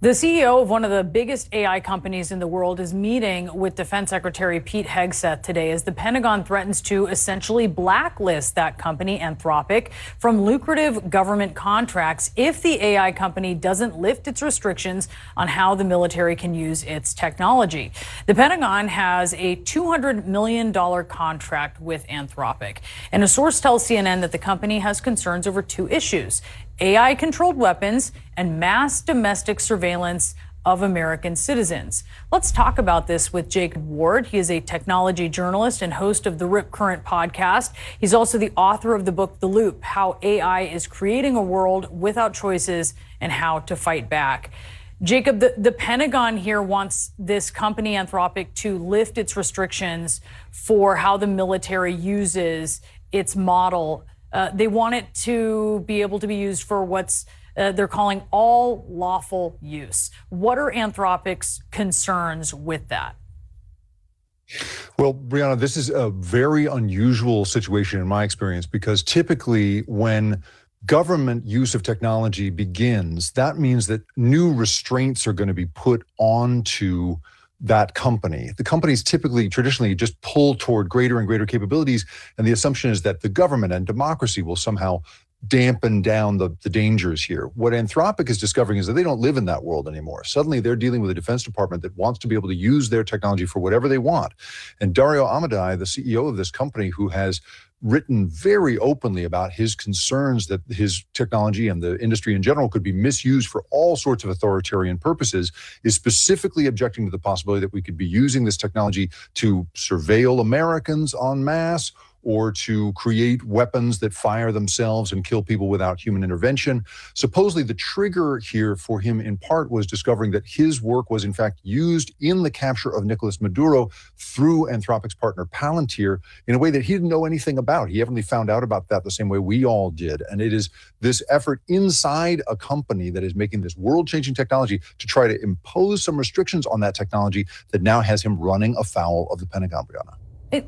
The CEO of one of the biggest AI companies in the world is meeting with Defense Secretary Pete Hegseth today as the Pentagon threatens to essentially blacklist that company, Anthropic, from lucrative government contracts if the AI company doesn't lift its restrictions on how the military can use its technology. The Pentagon has a $200 million contract with Anthropic, and a source tells CNN that the company has concerns over two issues: AI-controlled weapons and mass domestic surveillance of American citizens. Let's talk about this with Jacob Ward. He is a technology journalist and host of the Rip Current podcast. He's also the author of the book, The Loop: How AI is Creating a World Without Choices and How to Fight Back. Jacob, the Pentagon here wants this company, Anthropic, to lift its restrictions for how the military uses its model. They want it to be able to be used for what's they're calling all lawful use. What are Anthropic's concerns with that? Well, Brianna, this is a very unusual situation in my experience, because typically when government use of technology begins, that means that new restraints are going to be put onto that company. The companies typically, traditionally, just pull toward greater and greater capabilities, and the assumption is that the government and democracy will somehow dampen down the dangers here. What Anthropic is discovering is that they don't live in that world anymore. Suddenly they're dealing with a Defense Department that wants to be able to use their technology for whatever they want. And Dario Amodei, the CEO of this company, who has written very openly about his concerns that his technology and the industry in general could be misused for all sorts of authoritarian purposes, is specifically objecting to the possibility that we could be using this technology to surveil Americans en masse, or to create weapons that fire themselves and kill people without human intervention. Supposedly the trigger here for him in part was discovering that his work was in fact used in the capture of Nicolas Maduro through Anthropic's partner Palantir in a way that he didn't know anything about. He evidently found out about that the same way we all did. And it is this effort inside a company that is making this world-changing technology to try to impose some restrictions on that technology that now has him running afoul of the Pentagon, Brianna.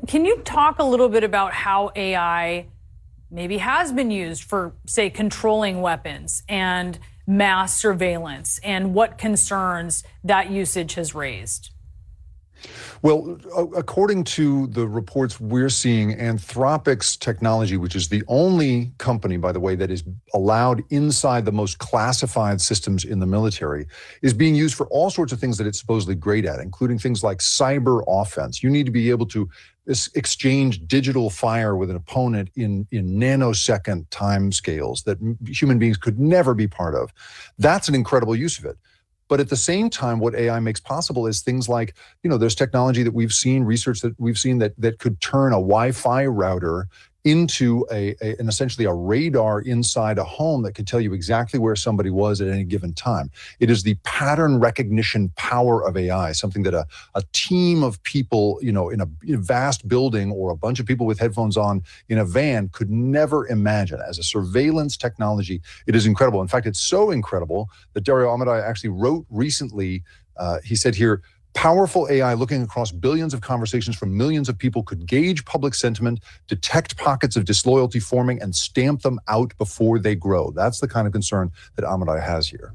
Can you talk a little bit about how AI maybe has been used for, say, controlling weapons and mass surveillance, and what concerns that usage has raised? Well, according to the reports we're seeing, Anthropic's technology, which is the only company, by the way, that is allowed inside the most classified systems in the military, is being used for all sorts of things that it's supposedly great at, including things like cyber offense. You need to be able to exchange digital fire with an opponent in nanosecond timescales that human beings could never be part of. That's an incredible use of it. But at the same time, what AI makes possible is things like, there's technology that we've seen, research that we've seen that could turn a Wi-Fi router into an essentially a radar inside a home that could tell you exactly where somebody was at any given time. It is the pattern recognition power of AI, something that a team of people, in a vast building, or a bunch of people with headphones on in a van could never imagine. As a surveillance technology, it is incredible. In fact, it's so incredible that Dario Amodei actually wrote recently, he said here, powerful AI looking across billions of conversations from millions of people could gauge public sentiment, detect pockets of disloyalty forming, and stamp them out before they grow. That's the kind of concern that Amodei has here.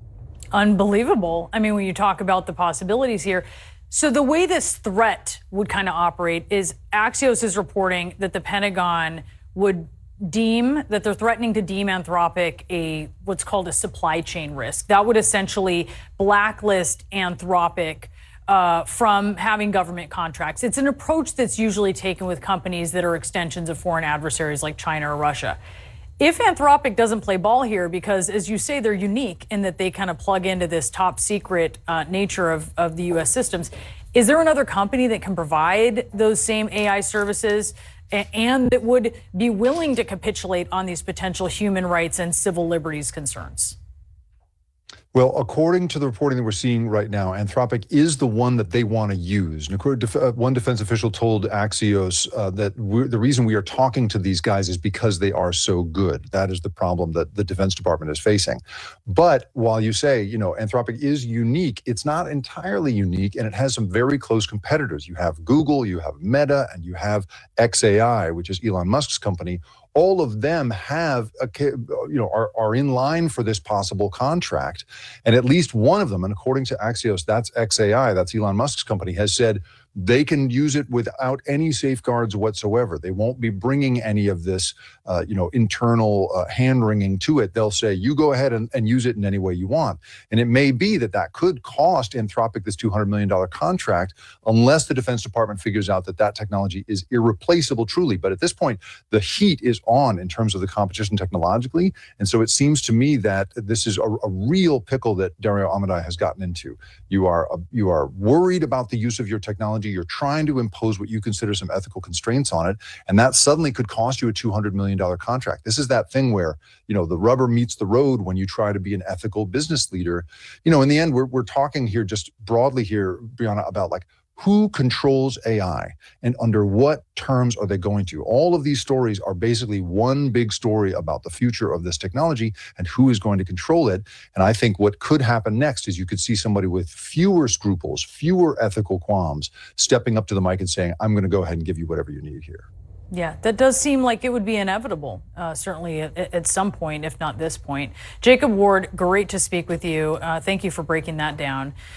Unbelievable. I mean, when you talk about the possibilities here. So the way this threat would kind of operate is Axios is reporting that the Pentagon would deem that they're threatening to deem Anthropic what's called a supply chain risk. That would essentially blacklist Anthropic from having government contracts. It's an approach that's usually taken with companies that are extensions of foreign adversaries like China or Russia. If Anthropic doesn't play ball here, because as you say, they're unique in that they kind of plug into this top secret nature of the U.S. systems, is there another company that can provide those same AI services and that would be willing to capitulate on these potential human rights and civil liberties concerns? Well, according to the reporting that we're seeing right now, Anthropic is the one that they want to use. And one defense official told Axios that the reason we are talking to these guys is because they are so good. That is the problem that the Defense Department is facing. But while you say, Anthropic is unique, it's not entirely unique, and it has some very close competitors. You have Google, you have Meta, and you have xAI, which is Elon Musk's company. All of them have, are in line for this possible contract. And at least one of them, and according to Axios, that's XAI, that's Elon Musk's company, has said they can use it without any safeguards whatsoever. They won't be bringing any of this, internal hand-wringing to it. They'll say, you go ahead and use it in any way you want. And it may be that could cost Anthropic this $200 million contract unless the Defense Department figures out that technology is irreplaceable truly. But at this point, the heat is on in terms of the competition technologically. And so it seems to me that this is a real pickle that Dario Amodei has gotten into. You are worried about the use of your technology. You're trying to impose what you consider some ethical constraints on it. And that suddenly could cost you a $200 million contract. This is that thing where, the rubber meets the road when you try to be an ethical business leader. In the end, we're talking here just broadly here, Brianna, about like, who controls AI and under what terms are they going to? All of these stories are basically one big story about the future of this technology and who is going to control it. And I think what could happen next is you could see somebody with fewer scruples, fewer ethical qualms, stepping up to the mic and saying, I'm going to go ahead and give you whatever you need here. Yeah, that does seem like it would be inevitable, certainly at some point, if not this point. Jacob Ward, great to speak with you. Thank you for breaking that down.